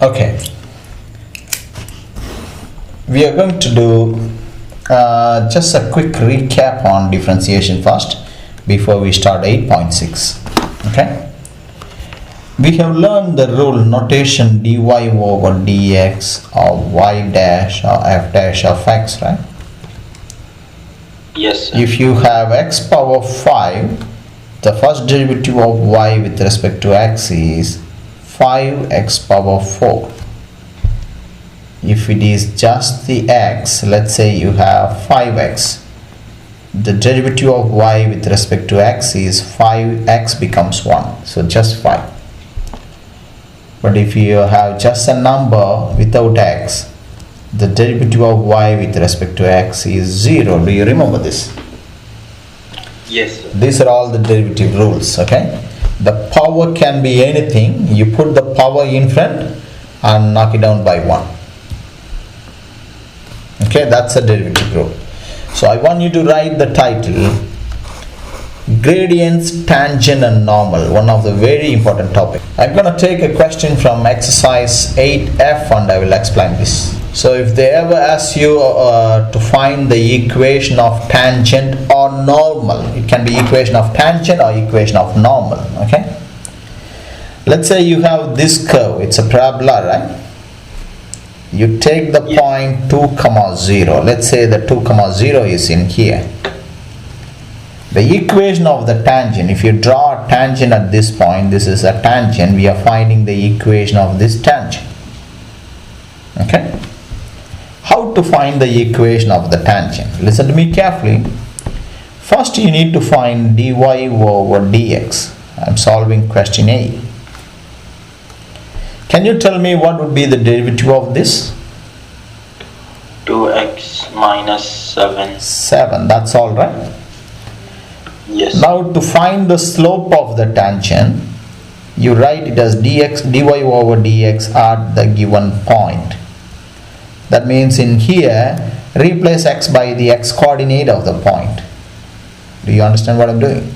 Okay, we are going to do just a quick recap on differentiation first before we start 8.6. Okay, we have learned the rule notation dy over dx or y dash or f dash of x, right? Yes, sir. If you have x power 5, the first derivative of y with respect to x is 5x power 4. If it is just the x, let's say you have 5x, the derivative of y with respect to x is 5x becomes 1, so just 5. But if you have just a number without x, the derivative of y with respect to x is 0. Do you remember this? Yes, sir. These are all the derivative rules. Okay, the power can be anything. You put the power in front and knock it down by 1. Okay, that's a derivative rule. So I want you to write the title gradients, tangent and normal, one of the very important topics. I'm going to take a question from exercise 8F and I will explain this. So if they ever ask you to find the equation of tangent or normal, it can be equation of tangent or equation of normal. Okay, let's say you have this curve, it's a parabola, right? You take the point 2, 0. Let's say the 2, 0 is in here. The equation of the tangent, if you draw a tangent at this point, this is a tangent, we are finding the equation of this tangent. Okay, how to find the equation of the tangent? Listen to me carefully. First you need to find dy over dx. I'm solving question A. Can you tell me what would be the derivative of this? 2x minus 7. 7, that's all, right? Yes. Now to find the slope of the tangent, you write it as dy over dx at the given point. That means in here, replace x by the x coordinate of the point. Do you understand what I'm doing?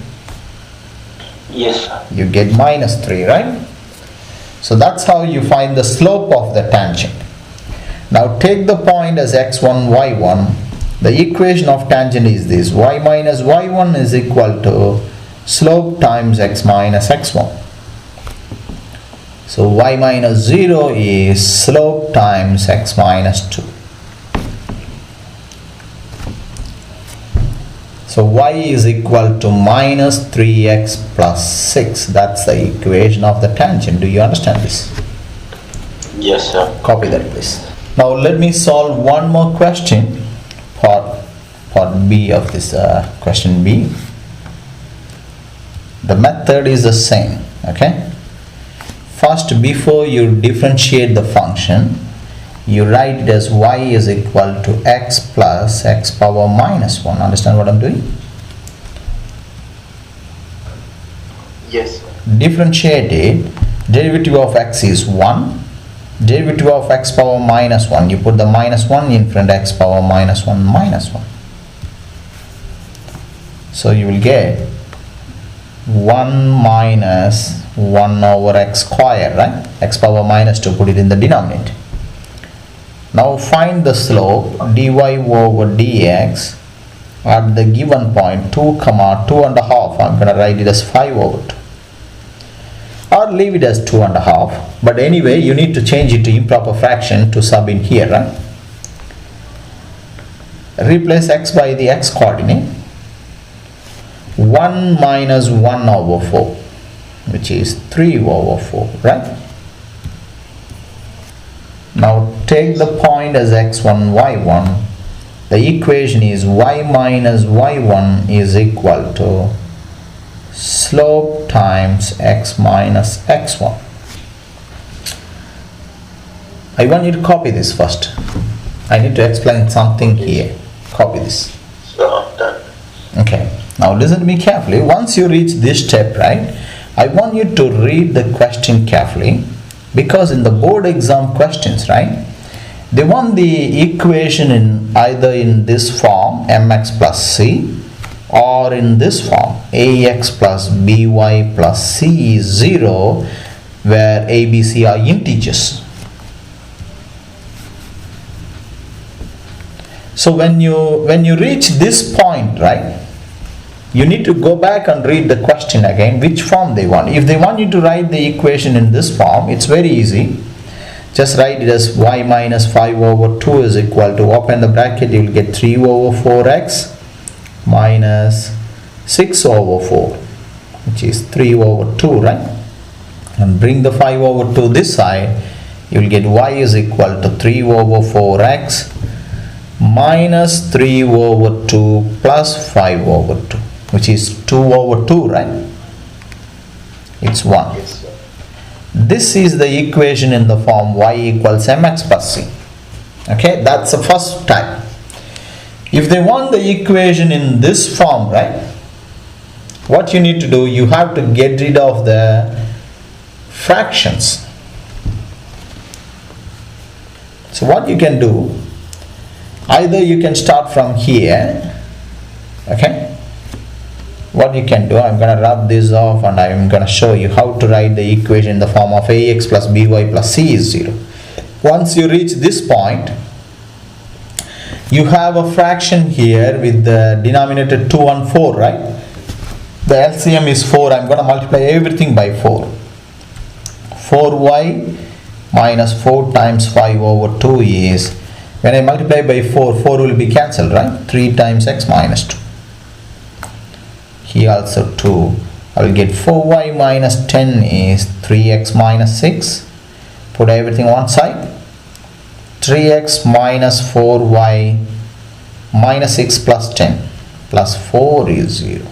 Yes, sir. You get minus 3, right? So that's how you find the slope of the tangent. Now take the point as x1, y1. The equation of tangent is this: y minus y1 is equal to slope times x minus x1. So y minus 0 is slope times x minus 2. So y is equal to minus 3x plus 6. That's the equation of the tangent. Do you understand this? Yes, sir. Copy that, please. Now let me solve one more question. Part B of this question B. The method is the same. Okay. First, before you differentiate the function, you write it as y is equal to x plus x power minus 1. Understand what I'm doing? Yes, sir. Differentiate it. Derivative of x is 1. Derivative of x power minus 1. You put the minus 1 in front, x power minus 1 minus 1. So you will get 1 minus 1 over x square, right? X power minus 2, put it in the denominator. Now find the slope dy over dx at the given point 2, 2.5. I'm going to write it as 5 over 2. Or leave it as 2.5. But anyway, you need to change it to improper fraction to sub in here, right? Replace x by the x coordinate. 1 minus 1 over 4, which is 3 over 4, right? Now take the point as x1, y1. The equation is y minus y1 is equal to slope times x minus x1. I want you to copy this first. I need to explain something here. Copy this. So, done. Okay. Now listen to me carefully. Once you reach this step, right, I want you to read the question carefully, because in the board exam questions, right, they want the equation in either in this form mx plus c or in this form ax plus by plus c is 0, where a, b, c are integers. So when you reach this point, right, you need to go back and read the question again, which form they want. If they want you to write the equation in this form, it's very easy. Just write it as y minus 5 over 2 is equal to, open the bracket, you will get 3 over 4x minus 6 over 4, which is 3 over 2, right? And bring the 5 over 2 this side, you will get y is equal to 3 over 4x minus 3 over 2 plus 5 over 2, which is 2 over 2, right? It's 1. Yes, sir. This is the equation in the form y equals mx plus c. Okay, that's the first type. If they want the equation in this form, right, what you need to do, you have to get rid of the fractions. So what you can do, either you can start from here, okay. What you can do, I'm going to rub this off and I'm going to show you how to write the equation in the form of ax plus by plus c is 0. Once you reach this point, you have a fraction here with the denominator 2 and 4, right? The LCM is 4. I'm going to multiply everything by 4. 4y minus 4 times 5 over 2 is, when I multiply by 4, 4 will be cancelled, right? 3 times x minus 2. Here also 2. I will get 4y minus 10 is 3x minus 6. Put everything on one side. 3x minus 4y minus 6 plus 10 plus 4 is 0.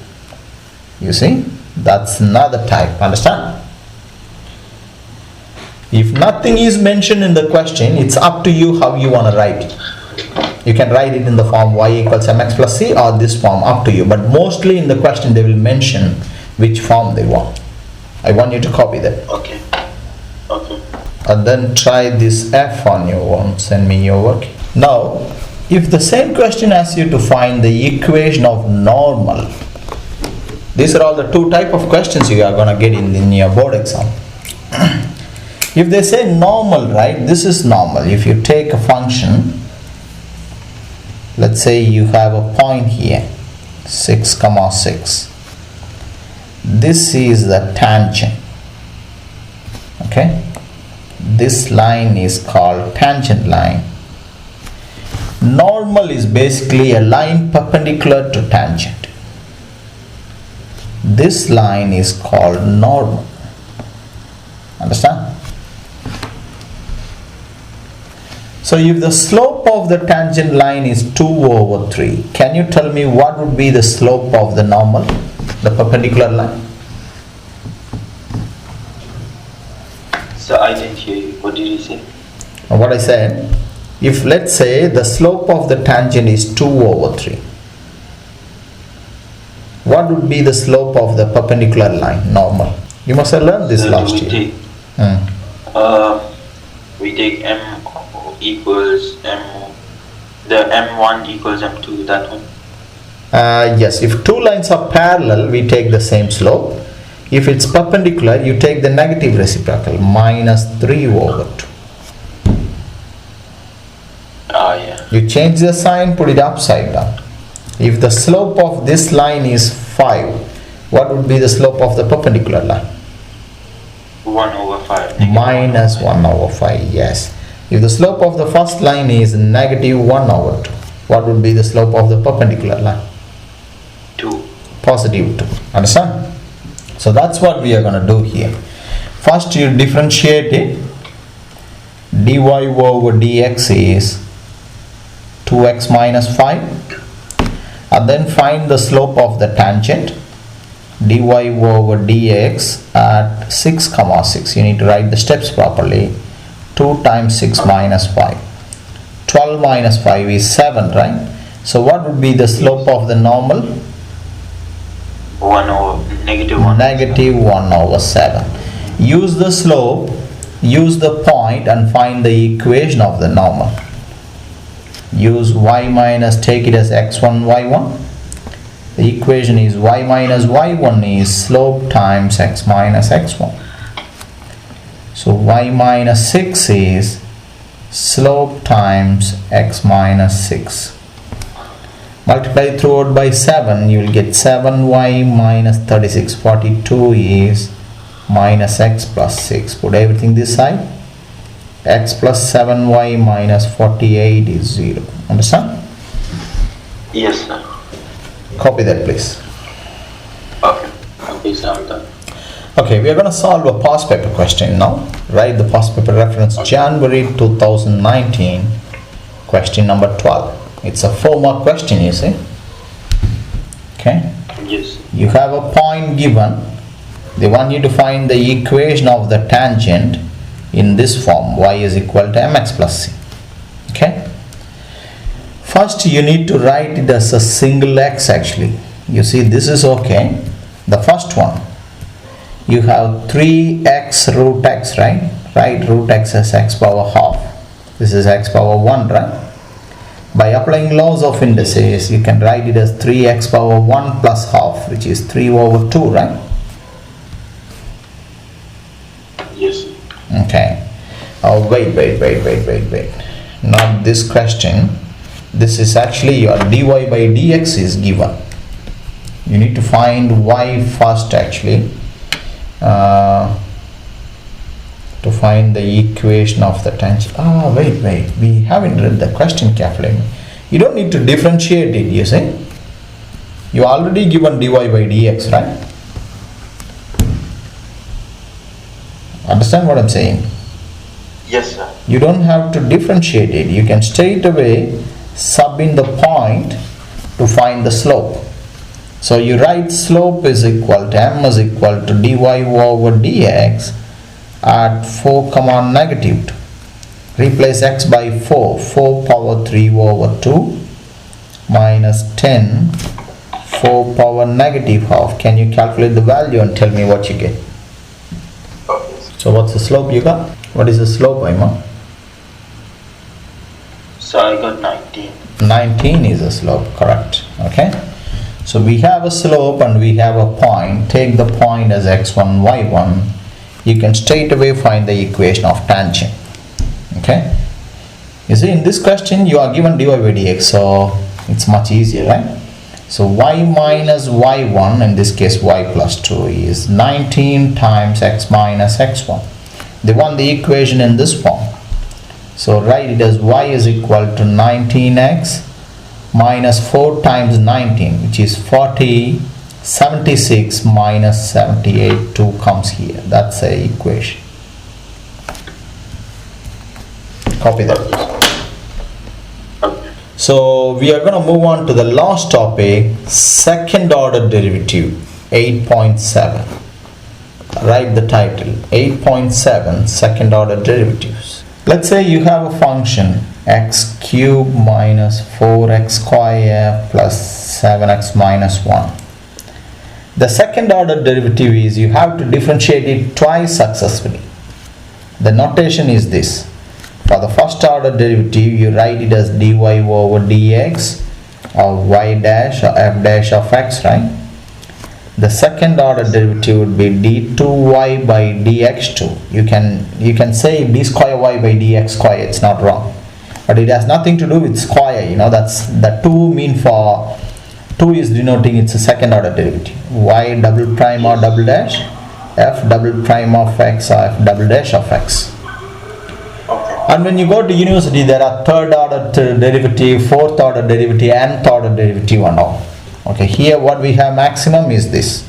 You see? That's another type. Understand? If nothing is mentioned in the question, it's up to you how you want to write it. You can write it in the form y equals mx plus c or this form, up to you. But mostly in the question they will mention which form they want. I want you to copy that. Okay. Okay. And then try this f on your own. Send me your work. Now, if the same question asks you to find the equation of normal, these are all the two type of questions you are going to get in your board exam. If they say normal, right, this is normal. If you take a function, let's say you have a point here, 6 comma 6. This is the tangent. Okay, this line is called tangent line. Normal is basically a line perpendicular to tangent. This line is called normal. Understand? So if the slope of the tangent line is 2 over 3, can you tell me what would be the slope of the normal, the perpendicular line? So I didn't hear you. What did you say? What I said, if let's say the slope of the tangent is 2 over 3, what would be the slope of the perpendicular line, normal? You must have learned this last year. We take m equals m, the m1 equals m2, that one. Yes, if two lines are parallel, we take the same slope. If it's perpendicular, you take the negative reciprocal, minus 3 over 2. Yeah. You change the sign, put it upside down. If the slope of this line is 5, what would be the slope of the perpendicular line? 1 over 5. Minus 1 over 5, yes. If the slope of the first line is negative 1 over 2, what would be the slope of the perpendicular line? 2. Positive 2. Understand? So that's what we are going to do here. First you differentiate it. Dy over dx is 2x minus 5. And then find the slope of the tangent. Dy over dx at 6 comma 6. You need to write the steps properly. 2 times 6 minus 5. 12 minus 5 is 7, right? So what would be the slope of the normal? 1 over negative 1. Negative 1 over 7. Use the slope, use the point and find the equation of the normal. Use y minus, take it as x1, y1. The equation is y minus y1 is slope times x minus x1. So y minus 6 is slope times x minus 6. Multiply throughout by 7, you will get 7y minus 36. 42 is minus x plus 6. Put everything this side. X plus 7y minus 48 is 0. Understand? Yes, sir. Copy that, please. Okay. Okay, sir, I'm done. Okay, we are going to solve a past paper question now. Write the past paper reference January 2019, question number 12. It's a 4-mark question, you see. Okay. Yes. You have a point given. They want you to find the equation of the tangent in this form. Y is equal to mx plus c. Okay. First, you need to write it as a single x actually. You see, this is okay. The first one. You have 3x root x, right? Write root x as x power half. This is x power 1, right? By applying laws of indices, you can write it as 3x power 1 plus half, which is 3 over 2, right? Yes. Okay. Oh, wait. Not this question. This is actually your dy by dx is given. You need to find y first actually. To find the equation of the tangent. Wait, we haven't read the question carefully. You don't need to differentiate it, you see. You already given dy by dx, right? Understand what I'm saying? Yes, sir. You don't have to differentiate it. You can straight away sub in the point to find the slope. So you write slope is equal to m is equal to dy over dx at 4 comma negative 2. Replace x by 4. 4 power 3 over 2 minus 10 4 power negative half. Can you calculate the value and tell me what you get? Okay. So what's the slope you got? What is the slope, Ima? So I got 19. 19 is the slope, correct. Okay. So we have a slope and we have a point. Take the point as x1, y1. You can straight away find the equation of tangent. Okay. You see, in this question you are given dy by dx, so it's much easier, right? So y minus y1, in this case y plus 2, is 19 times x minus x1. They want the equation in this form. So write it as y is equal to 19x minus 4 times 19, which is 40. 76 minus 78, 2 comes here. That's the equation. Copy that. Okay. So we are going to move on to the last topic, second order derivative, 8.7. Write the title, 8.7 second order derivatives. Let's say you have a function x cubed minus 4x square plus 7x minus 1. The second order derivative is you have to differentiate it twice successfully. The notation is this. For the first order derivative, you write it as dy over dx of y dash or f dash of x, right? The second order derivative would be d2y by dx2. You can say d square y by dx square, it's not wrong. But it has nothing to do with square, that's the 2 mean for 2 is denoting it's a second order derivative. Y double prime or double dash, f double prime of x or f double dash of x. Okay. And when you go to university, there are third order derivative, fourth order derivative, nth order derivative and all. Okay, here what we have maximum is this.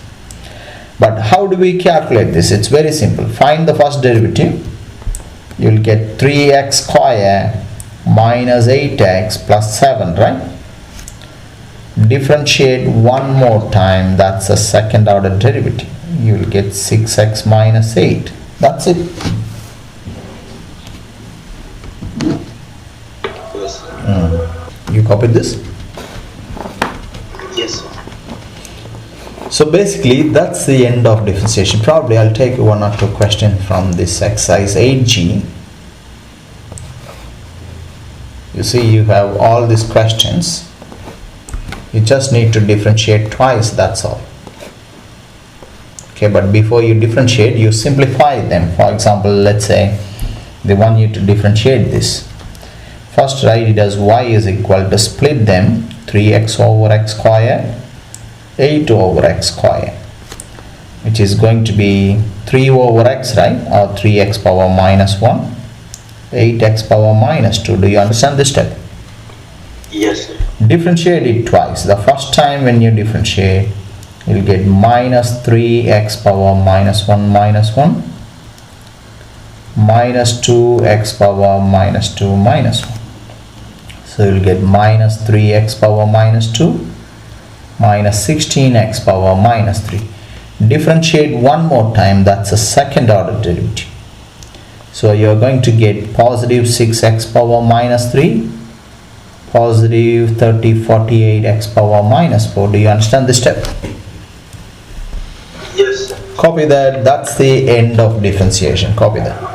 But how do we calculate this? It's very simple. Find the first derivative. You will get 3x square minus 8x plus 7, right? Differentiate one more time, that's a second order derivative. You will get 6x minus 8. That's it. Yes, sir. You copied this? Yes, sir. So basically that's the end of differentiation. Probably I'll take 1 or 2 questions from this exercise 8G. You see, you have all these questions. You just need to differentiate twice, that's all. Okay, but before you differentiate, you simplify them. For example, let's say they want you to differentiate this. First write it as y is equal to split them 3x over x square, 8 over x square, which is going to be 3 over x, right, or 3x power minus 1, 8x power minus 2. Do you understand this step? Yes, sir. Differentiate it twice. The first time when you differentiate, you'll get minus 3x power minus 1 minus 1, minus 2x power minus 2 minus 1. So you'll get minus 3x power minus 2 minus 16x power minus 3. Differentiate one more time, that's a second order derivative. So you're going to get positive 6x power minus 3, positive 48x power minus 4. Do you understand this step? Yes, sir. Copy that. That's the end of differentiation. Copy that.